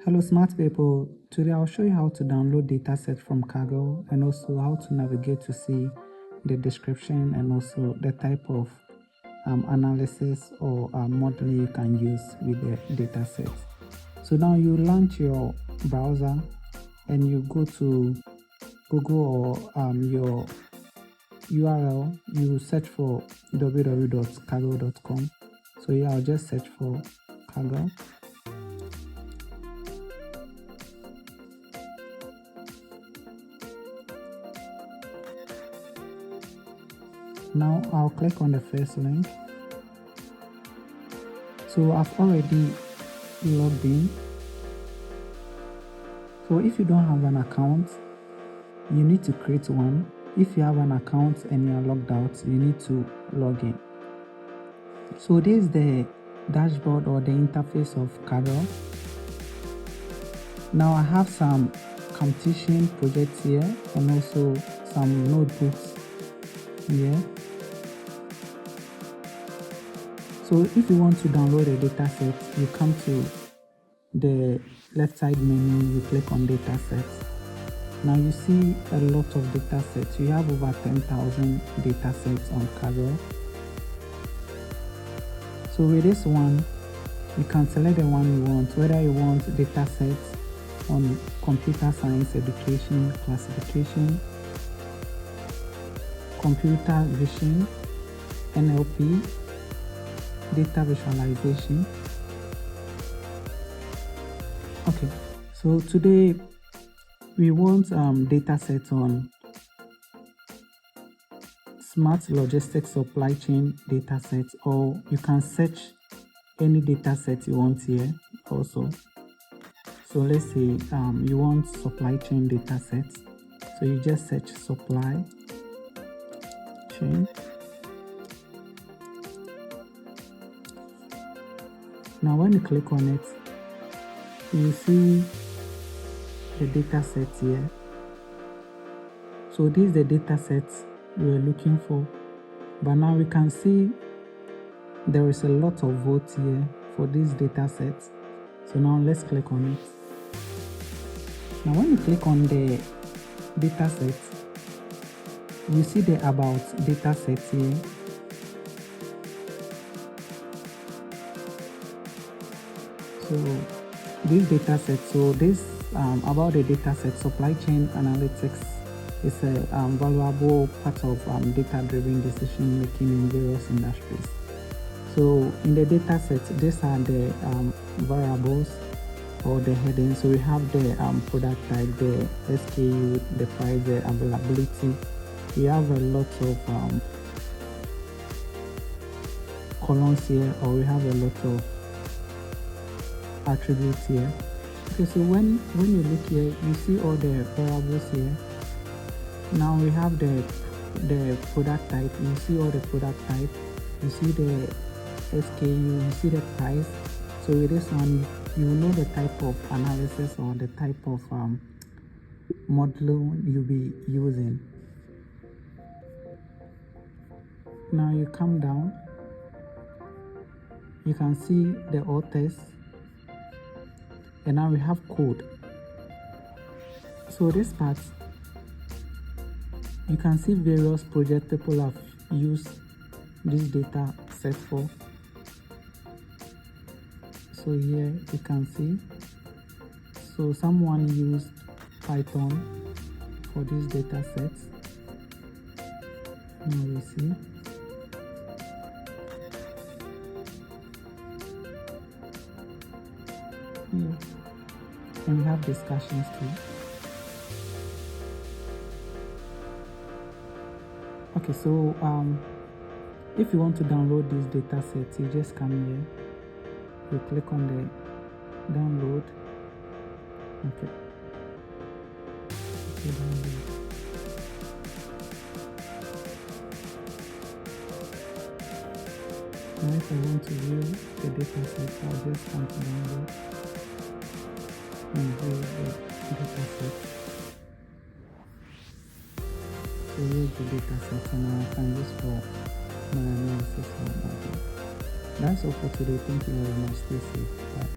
Hello smart people, today I'll show you how to download datasets from Kaggle and also how to navigate to see the description and also the type of analysis or modeling you can use with the datasets. So now you launch your browser and you go to Google or your URL, you search for www.kaggle.com. So yeah, I'll just search for Kaggle. Now I'll click on the first link. So I've already logged in. So if you don't have an account, you need to create one. If you have an account and you are logged out, you need to log in. So this is the dashboard or the interface of Kaggle. Now I have some competition projects here and also some notebooks here. So if you want to download a dataset, you come to the left side menu, you click on datasets. Now you see a lot of datasets. You have over 10,000 datasets on Kaggle. So with this one, you can select the one you want, whether you want datasets on computer science education, classification, computer vision, NLP, data visualization. Okay, so today we want data sets on smart logistics supply chain data sets, or you can search any data set you want here also. So let's say you want supply chain data sets, so you just search supply chain. Now when you click on it, you see the data sets here. So this is the data sets we are looking for, but now we can see there is a lot of votes here for these data sets. So now let's click on it. Now when you click on the data sets, you see the about data sets here. So this data set, so this about the data set, supply chain analytics is a valuable part of data-driven decision making in various industries. So in the data set, these are the variables or the headings. So we have the product type, the SKU, the price, the availability. We have a lot of columns here, or we have a lot of attributes here. Okay, so when you look here, you see all the variables here. Now we have the product type. You see all the product type. You see the SKU. You see the price. So with this one, you know the type of analysis or the type of model you'll be using. Now you come down. You can see the authors. And now we have code. So this part, you can see various projects people have used this data set for. So here you can see, so someone used Python for these data sets. Now we see. Here. And we have discussions too. Okay, so if you want to download these data sets, you just come here, you click on the download. Okay, download. Now if I want to view the data set, I'll just come to download and view the data set. So here's the data set, and I can use for my analysis. That's all for today. Thank you very much. Stay safe. Bye.